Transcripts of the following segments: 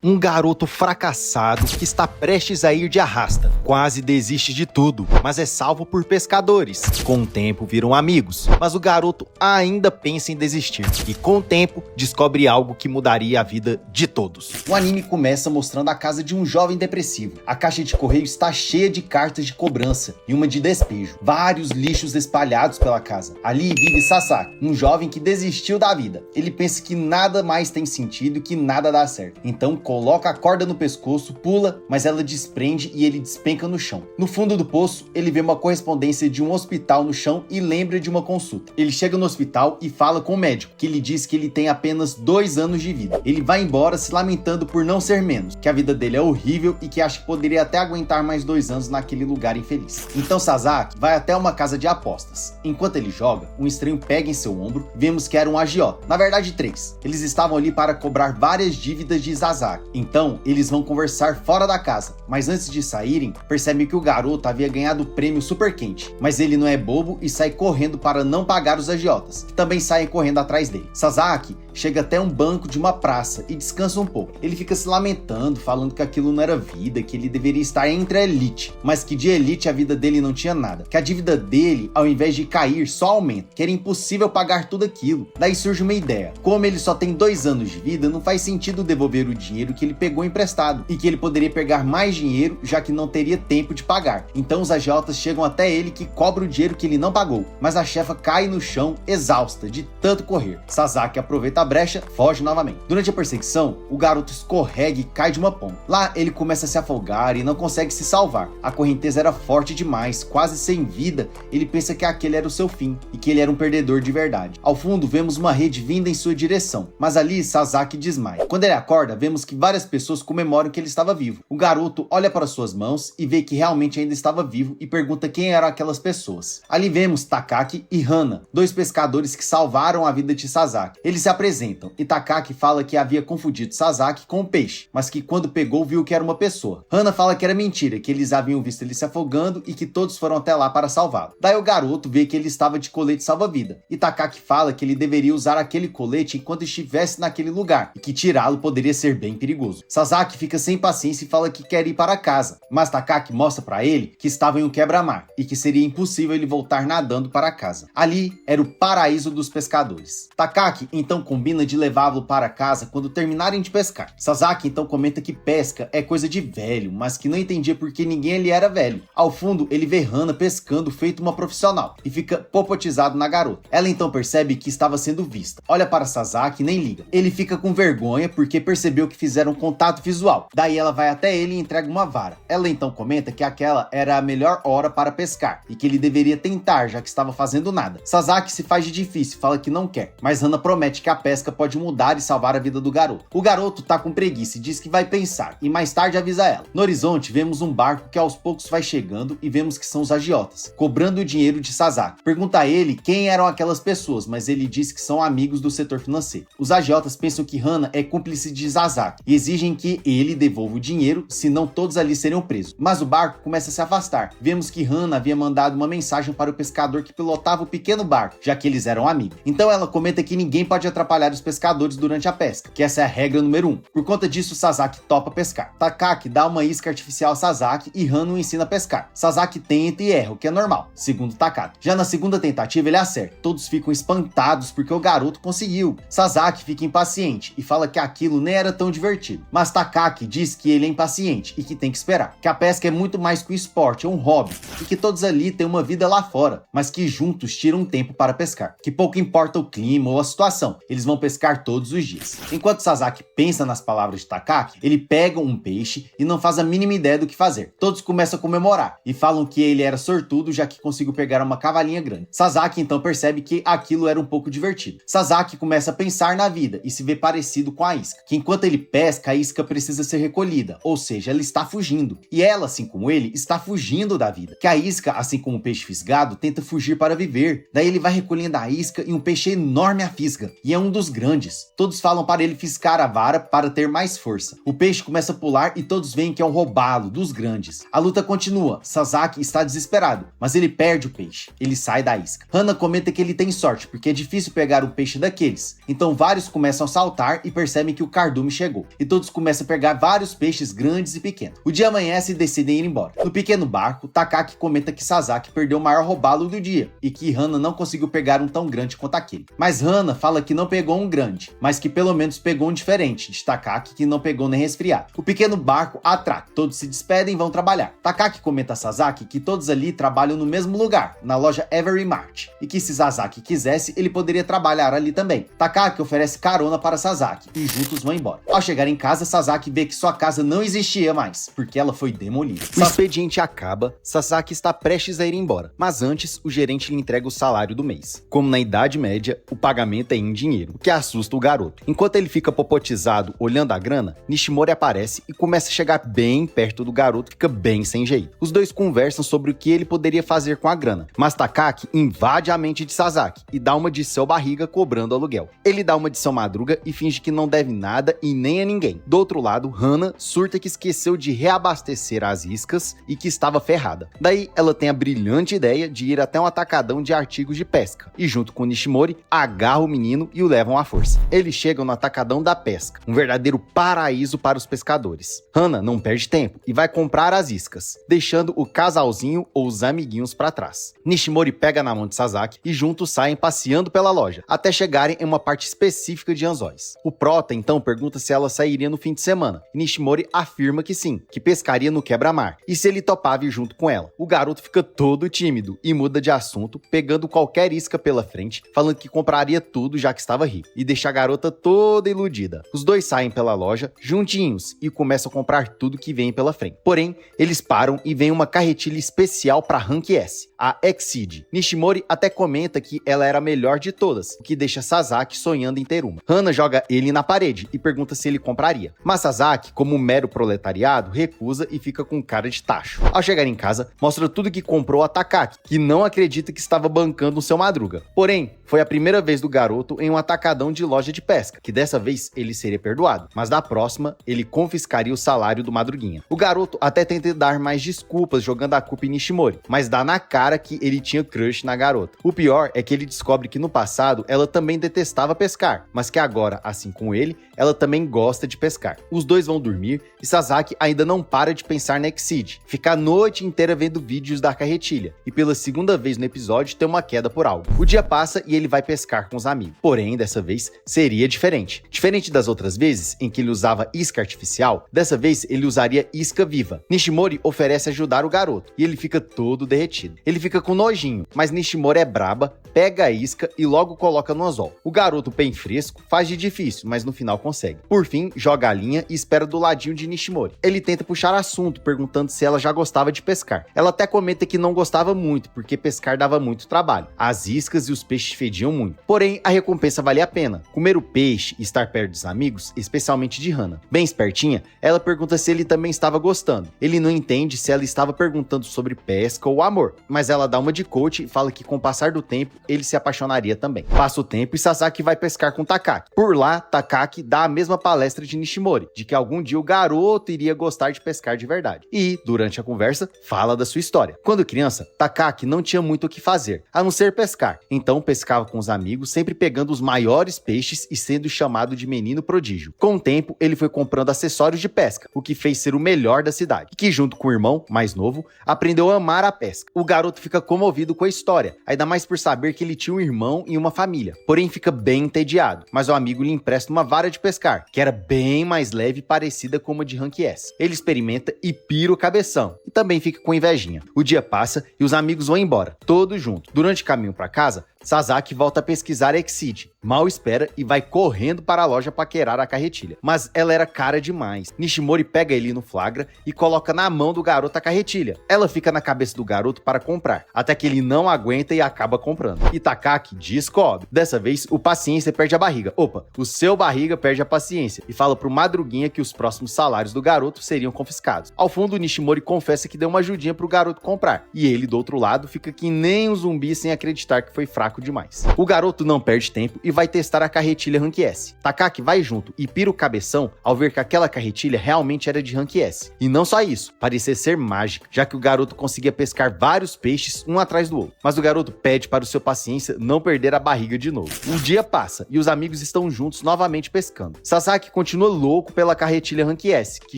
Um garoto fracassado que está prestes a ir de arrasta. Quase desiste de tudo, mas é salvo por pescadores. Com o tempo viram amigos, mas o garoto ainda pensa em desistir. E com o tempo descobre algo que mudaria a vida de todos. O anime começa mostrando a casa de um jovem depressivo. A caixa de correio está cheia de cartas de cobrança e uma de despejo. Vários lixos espalhados pela casa. Ali vive Sasaki, um jovem que desistiu da vida. Ele pensa que nada mais tem sentido e que nada dá certo. Então coloca a corda no pescoço, pula, mas ela desprende e ele despenca no chão. No fundo do poço, ele vê uma correspondência de um hospital no chão e lembra de uma consulta. Ele chega no hospital e fala com o médico, que lhe diz que ele tem apenas 2 anos de vida. Ele vai embora se lamentando por não ser menos, que a vida dele é horrível e que acha que poderia até aguentar mais 2 anos naquele lugar infeliz. Então Sasaki vai até uma casa de apostas. Enquanto ele joga, um estranho pega em seu ombro e vemos que era um agiota. Na verdade, 3. Eles estavam ali para cobrar várias dívidas de Sasaki. Então, eles vão conversar fora da casa, mas antes de saírem, percebem que o garoto havia ganhado o prêmio super quente, mas ele não é bobo e sai correndo para não pagar os agiotas, que também saem correndo atrás dele. Sasaki chega até um banco de uma praça e descansa um pouco. Ele fica se lamentando, falando que aquilo não era vida, que ele deveria estar entre a elite, mas que de elite a vida dele não tinha nada, que a dívida dele, ao invés de cair, só aumenta, que era impossível pagar tudo aquilo. Daí surge uma ideia: como ele só tem 2 anos de vida, não faz sentido devolver o dinheiro que ele pegou emprestado, e que ele poderia pegar mais dinheiro, já que não teria tempo de pagar. Então os agiotas chegam até ele, que cobra o dinheiro que ele não pagou, mas a chefa cai no chão exausta de tanto correr. Sasaki aproveita a brecha, foge novamente. Durante a perseguição, o garoto escorrega e cai de uma ponte. Lá ele começa a se afogar e não consegue se salvar. A correnteza era forte demais, quase sem vida. Ele pensa que aquele era o seu fim e que ele era um perdedor de verdade. Ao fundo vemos uma rede vinda em sua direção, mas ali Sasaki desmaia. Quando ele acorda, vemos que várias pessoas comemoram que ele estava vivo. O garoto olha para suas mãos e vê que realmente ainda estava vivo e pergunta quem eram aquelas pessoas. Ali vemos Takaki e Hana, 2 pescadores que salvaram a vida de Sasaki. Eles se apresentam e Takaki fala que havia confundido Sasaki com um peixe, mas que quando pegou viu que era uma pessoa. Hana fala que era mentira, que eles haviam visto ele se afogando e que todos foram até lá para salvá-lo. Daí o garoto vê que ele estava de colete salva-vida e Takaki fala que ele deveria usar aquele colete enquanto estivesse naquele lugar e que tirá-lo poderia ser bem perigoso. Sasaki fica sem paciência e fala que quer ir para casa, mas Takaki mostra para ele que estava em um quebra-mar e que seria impossível ele voltar nadando para casa. Ali era o paraíso dos pescadores. Takaki então combina de levá-lo para casa quando terminarem de pescar. Sasaki então comenta que pesca é coisa de velho, mas que não entendia porque ninguém ali era velho. Ao fundo ele vê Hana pescando feito uma profissional e fica popotizado na garota. Ela então percebe que estava sendo vista. Olha para Sasaki e nem liga. Ele fica com vergonha porque percebeu que fizeram contato visual. Daí ela vai até ele e entrega uma vara. Ela então comenta que aquela era a melhor hora para pescar e que ele deveria tentar, já que estava fazendo nada. Sasaki se faz de difícil, fala que não quer, mas Hana promete que a pesca pode mudar e salvar a vida do garoto. O garoto tá com preguiça e diz que vai pensar, e mais tarde avisa ela. No horizonte vemos um barco que aos poucos vai chegando e vemos que são os agiotas, cobrando o dinheiro de Sasaki. Pergunta a ele quem eram aquelas pessoas, mas ele diz que são amigos do setor financeiro. Os agiotas pensam que Hana é cúmplice de Sasaki e exigem que ele devolva o dinheiro, senão todos ali seriam presos. Mas o barco começa a se afastar. Vemos que Hana havia mandado uma mensagem para o pescador que pilotava o pequeno barco, já que eles eram amigos. Então ela comenta que ninguém pode atrapalhar os pescadores durante a pesca, que essa é a regra número 1. Por conta disso, Sasaki topa pescar. Takaki dá uma isca artificial a Sasaki e Hana o ensina a pescar. Sasaki tenta e erra, o que é normal, segundo Takaki. Já na segunda tentativa ele acerta. Todos ficam espantados porque o garoto conseguiu. Sasaki fica impaciente e fala que aquilo nem era tão divertido. Mas Takaki diz que ele é impaciente e que tem que esperar. Que a pesca é muito mais que um esporte, é um hobby. E que todos ali têm uma vida lá fora, mas que juntos tiram tempo para pescar. Que pouco importa o clima ou a situação, eles vão pescar todos os dias. Enquanto Sasaki pensa nas palavras de Takaki, ele pega um peixe e não faz a mínima ideia do que fazer. Todos começam a comemorar e falam que ele era sortudo, já que conseguiu pegar uma cavalinha grande. Sasaki então percebe que aquilo era um pouco divertido. Sasaki começa a pensar na vida e se vê parecido com a isca, que enquanto ele pesca, a isca precisa ser recolhida, ou seja, ela está fugindo. E ela, assim como ele, está fugindo da vida. Que a isca, assim como o peixe fisgado, tenta fugir para viver. Daí ele vai recolhendo a isca e um peixe enorme a fisga, e é um dos grandes. Todos falam para ele fiscar a vara para ter mais força. O peixe começa a pular e todos veem que é um robalo dos grandes. A luta continua. Sasaki está desesperado, mas ele perde o peixe. Ele sai da isca. Hana comenta que ele tem sorte, porque é difícil pegar um peixe daqueles. Então vários começam a saltar e percebem que o cardume chegou. e todos começam a pegar vários peixes grandes e pequenos. O dia amanhece e decidem ir embora. No pequeno barco, Takaki comenta que Sasaki perdeu o maior robalo do dia e que Hana não conseguiu pegar um tão grande quanto aquele. Mas Hana fala que não pegou um grande, mas que pelo menos pegou um diferente de Takaki, que não pegou nem resfriado. O pequeno barco atraca, todos se despedem e vão trabalhar. Takaki comenta a Sasaki que todos ali trabalham no mesmo lugar, na loja Every Mart, e que se Sasaki quisesse, ele poderia trabalhar ali também. Takaki oferece carona para Sasaki e juntos vão embora. Ao chegar em casa, Sasaki vê que sua casa não existia mais, porque ela foi demolida. O expediente acaba, Sasaki está prestes a ir embora, mas antes o gerente lhe entrega o salário do mês. Como na Idade Média, o pagamento é em dinheiro, o que assusta o garoto. Enquanto ele fica popotizado olhando a grana, Nishimori aparece e começa a chegar bem perto do garoto, fica bem sem jeito. Os dois conversam sobre o que ele poderia fazer com a grana, mas Takaki invade a mente de Sasaki e dá uma de seu barriga cobrando aluguel. Ele dá uma de seu Madruga e finge que não deve nada e nem a ninguém. Do outro lado, Hana surta que esqueceu de reabastecer as iscas e que estava ferrada. Daí ela tem a brilhante ideia de ir até um atacadão de artigos de pesca e junto com Nishimori agarra o menino e o levam à força. Eles chegam no atacadão da pesca, um verdadeiro paraíso para os pescadores. Hana não perde tempo e vai comprar as iscas, deixando o casalzinho ou os amiguinhos para trás. Nishimori pega na mão de Sasaki e juntos saem passeando pela loja, até chegarem em uma parte específica de anzóis. O prota então pergunta se ela sairia no fim de semana, e Nishimori afirma que sim, que pescaria no quebra-mar, e se ele topava ir junto com ela. O garoto fica todo tímido e muda de assunto, pegando qualquer isca pela frente, falando que compraria tudo já que estava rico, e deixa a garota toda iludida. Os dois saem pela loja, juntinhos, e começam a comprar tudo que vem pela frente. Porém, eles param e vem uma carretilha especial para Rank S, a Exceed. Nishimori até comenta que ela era a melhor de todas, o que deixa Sasaki sonhando em ter uma. Hana joga ele na parede e pergunta se ele compraria, mas Sasaki, como um mero proletariado, recusa e fica com cara de tacho. Ao chegar em casa, mostra tudo que comprou a Takaki, que não acredita que estava bancando o seu Madruga. Porém, foi a primeira vez do garoto em um atacadão de loja de pesca, que dessa vez ele seria perdoado, mas da próxima ele confiscaria o salário do Madruguinha. O garoto até tenta dar mais desculpas jogando a culpa em Nishimori, mas dá na cara que ele tinha crush na garota. O pior é que ele descobre que no passado ela também detestava pescar, mas que agora, assim como ele, ela também gosta de pescar. Os dois vão dormir e Sasaki ainda não para de pensar na Exceed, fica a noite inteira vendo vídeos da carretilha e pela segunda vez no episódio tem uma queda por algo. O dia passa e ele vai pescar com os amigos, porém dessa vez seria diferente. Diferente das outras vezes em que ele usava isca artificial, dessa vez ele usaria isca viva. Nishimori oferece ajudar o garoto e ele fica todo derretido. Ele fica com nojinho, mas Nishimori é braba, pega a isca e logo coloca no anzol. O garoto, bem fresco, faz de difícil, mas no final consegue. Por fim, joga a linha e espera do ladinho de Nishimori. Ele tenta puxar assunto, perguntando se ela já gostava de pescar. Ela até comenta que não gostava muito, porque pescar dava muito trabalho. As iscas e os peixes fediam muito. Porém, a recompensa valia a pena. Comer o peixe e estar perto dos amigos, especialmente de Hana. Bem espertinha, ela pergunta se ele também estava gostando. Ele não entende se ela estava perguntando sobre pesca ou amor, mas ela dá uma de coach e fala que com o passar do tempo, ele se apaixonaria também. Passa o tempo e Sasaki vai pescar com Takaki. Por lá, Takaki dá a mesma palestra de Nishimori, de que algum dia o garoto iria gostar de pescar de verdade. E, durante a conversa, fala da sua história. Quando criança, Takaki não tinha muito o que fazer, a não ser pescar. Então pescava com os amigos, sempre pegando os maiores peixes e sendo chamado de menino prodígio. Com o tempo, ele foi comprando acessórios de pesca, o que fez ser o melhor da cidade. E que, junto com o irmão, mais novo, aprendeu a amar a pesca. O garoto fica comovido com a história, ainda mais por saber que ele tinha um irmão e uma família. Porém, fica bem entediado, mas o amigo lhe empresta uma vara de pescar, que era bem mais leve e parecida com uma de Rank S. Ele experimenta e pira o cabeção, e também fica com invejinha. O dia passa e os amigos vão embora, todos juntos. Durante o caminho para casa, Sasaki volta a pesquisar a Exceed, mal espera e vai correndo para a loja paquerar a carretilha. Mas ela era cara demais. Nishimori pega ele no flagra e coloca na mão do garoto a carretilha. Ela fica na cabeça do garoto para comprar, até que ele não aguenta e acaba comprando. E Takaki descobre. Dessa vez, o paciência perde a barriga. Opa, o seu barriga perde a paciência e fala pro Madruguinha que os próximos salários do garoto seriam confiscados. Ao fundo, Nishimori confessa que deu uma ajudinha pro garoto comprar. E ele, do outro lado, fica que nem um zumbi sem acreditar que foi fraco demais. O garoto não perde tempo e vai testar a carretilha Rank S. Takaki vai junto e pira o cabeção ao ver que aquela carretilha realmente era de Rank S. E não só isso, parecia ser mágica, já que o garoto conseguia pescar vários peixes um atrás do outro. Mas o garoto pede para o seu paciência não perder a barriga de novo. Um dia passa e os amigos estão juntos novamente pescando. Sasaki continua louco pela carretilha Rank S, que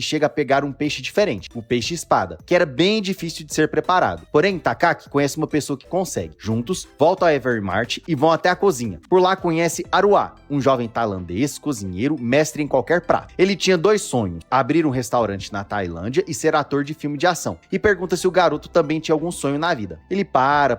chega a pegar um peixe diferente, o peixe espada, que era bem difícil de ser preparado. Porém, Takaki conhece uma pessoa que consegue. Juntos, voltam a Evermart e vão até a cozinha. Por lá conhece Aruá, um jovem tailandês, cozinheiro, mestre em qualquer prato. Ele tinha 2 sonhos: abrir um restaurante na Tailândia e ser ator de filme de ação. E pergunta se o garoto também tinha algum sonho na vida. Ele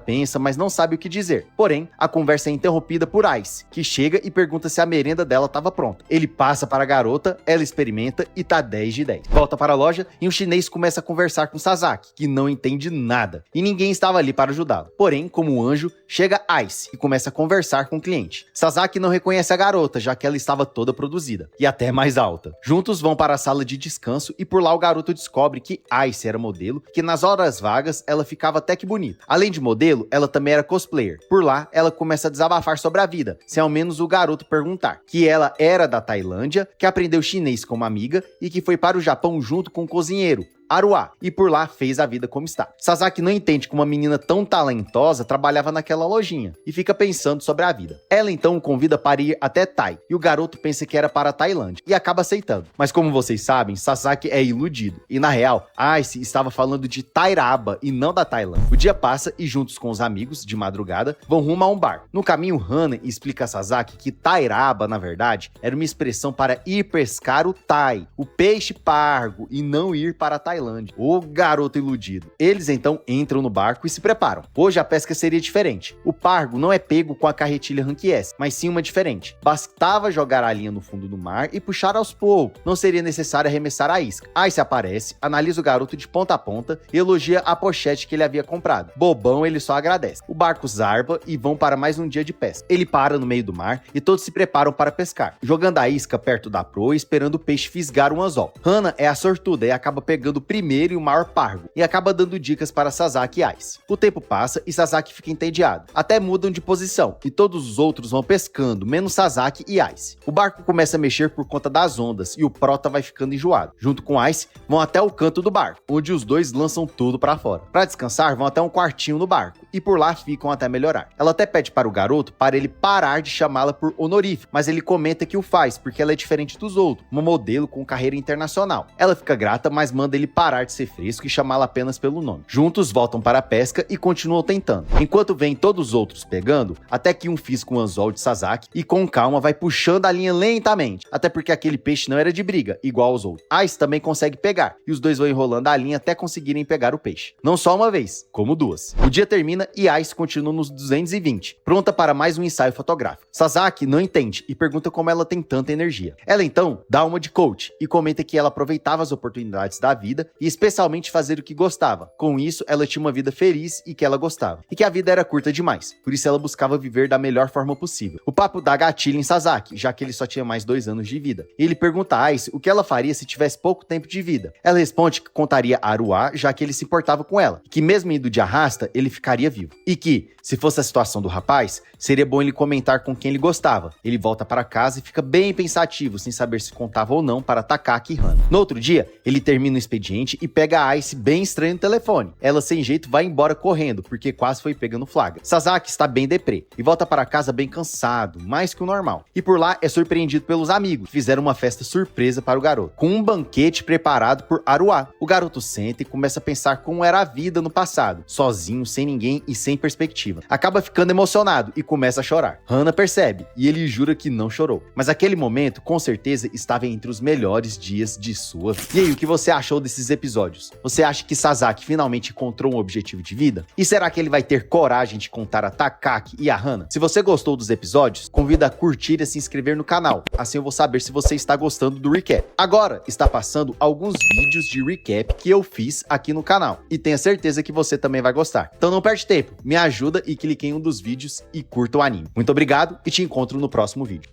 pensa, mas não sabe o que dizer. Porém, a conversa é interrompida por Ice, que chega e pergunta se a merenda dela estava pronta. Ele passa para a garota, ela experimenta e tá 10 de 10. Volta para a loja e um chinês começa a conversar com Sasaki, que não entende nada. E ninguém estava ali para ajudá-lo. Porém, como um anjo, chega Ice e começa a conversar com o cliente. Sasaki não reconhece a garota, já que ela estava toda produzida, e até mais alta. Juntos vão para a sala de descanso e por lá o garoto descobre que Ice era modelo, que nas horas vagas ela ficava até que bonita. Além de modelo, ela também era cosplayer. Por lá, ela começa a desabafar sobre a vida, sem ao menos o garoto perguntar. Que ela era da Tailândia, que aprendeu chinês com uma amiga e que foi para o Japão junto com um cozinheiro, Aruá, e por lá fez a vida como está. Sasaki não entende que uma menina tão talentosa trabalhava naquela lojinha e fica pensando sobre a vida. Ela então o convida para ir até Tai, e o garoto pensa que era para a Tailândia e acaba aceitando. Mas como vocês sabem, Sasaki é iludido e na real, Ice estava falando de Tairaba e não da Tailândia. O dia passa e juntos com os amigos, de madrugada, vão rumo a um bar. No caminho, Hana explica a Sasaki que Tairaba, na verdade, era uma expressão para ir pescar o Tai, o peixe pargo, e não ir para a Tailândia. O garoto iludido. Eles então entram no barco e se preparam. Hoje a pesca seria diferente. O pargo não é pego com a carretilha Rank S, mas sim uma diferente. Bastava jogar a linha no fundo do mar e puxar aos poucos. Não seria necessário arremessar a isca. Ice aparece, analisa o garoto de ponta a ponta e elogia a pochete que ele havia comprado. Bobão, ele só agradece. O barco zarpa e vão para mais um dia de pesca. Ele para no meio do mar e todos se preparam para pescar, jogando a isca perto da proa e esperando o peixe fisgar um anzol. Hana é a sortuda e acaba pegando o primeiro e o maior pargo, e acaba dando dicas para Sasaki e Ice. O tempo passa e Sasaki fica entediado. Até mudam de posição, e todos os outros vão pescando, menos Sasaki e Ice. O barco começa a mexer por conta das ondas, e o prota vai ficando enjoado. Junto com Ice, vão até o canto do barco, onde os dois lançam tudo para fora. Para descansar, vão até um quartinho no barco, e por lá ficam até melhorar. Ela até pede para o garoto para ele parar de chamá-la por honorífico, mas ele comenta que o faz, porque ela é diferente dos outros, uma modelo com carreira internacional. Ela fica grata, mas manda ele parar de ser fresco e chamá-la apenas pelo nome. Juntos voltam para a pesca e continuam tentando. Enquanto vem todos os outros pegando, até que um fisca um anzol de Sasaki e com calma vai puxando a linha lentamente, até porque aquele peixe não era de briga, igual aos outros. Ice também consegue pegar, e os dois vão enrolando a linha até conseguirem pegar o peixe. Não só uma vez, como 2. O dia termina e Ice continua nos 220, pronta para mais um ensaio fotográfico. Sasaki não entende e pergunta como ela tem tanta energia. Ela então dá uma de coach e comenta que ela aproveitava as oportunidades da vida e especialmente fazer o que gostava. Com isso, ela tinha uma vida feliz e que ela gostava. E que a vida era curta demais. Por isso ela buscava viver da melhor forma possível. O papo dá gatilho em Sasaki, já que ele só tinha mais 2 anos de vida. Ele pergunta a Ice o que ela faria se tivesse pouco tempo de vida. Ela responde que contaria a Aruá, já que ele se importava com ela. Que mesmo indo de arrasta, ele ficaria vivo. E que, se fosse a situação do rapaz, seria bom ele comentar com quem ele gostava. Ele volta para casa e fica bem pensativo, sem saber se contava ou não para Takaki e Hana. No outro dia, ele termina o expediente e pega a Ice bem estranho no telefone. Ela, sem jeito, vai embora correndo, porque quase foi pega no flagra. Sasaki está bem deprê e volta para casa bem cansado, mais que o normal. E por lá é surpreendido pelos amigos, que fizeram uma festa surpresa para o garoto, com um banquete preparado por Aruá. O garoto senta e começa a pensar como era a vida no passado, sozinho, sem ninguém e sem perspectiva. Acaba ficando emocionado e começa a chorar. Hana percebe e ele jura que não chorou. Mas aquele momento, com certeza, estava entre os melhores dias de sua vida. E aí, o que você achou desses episódios? Você acha que Sasaki finalmente encontrou um objetivo de vida? E será que ele vai ter coragem de contar a Takaki e a Hana? Se você gostou dos episódios, convido a curtir e a se inscrever no canal. Assim eu vou saber se você está gostando do recap. Agora está passando alguns vídeos de recap que eu fiz aqui no canal. E tenha certeza que você também vai gostar. Então não perde tempo, me ajuda e clique em um dos vídeos e curta o anime. Muito obrigado e te encontro no próximo vídeo.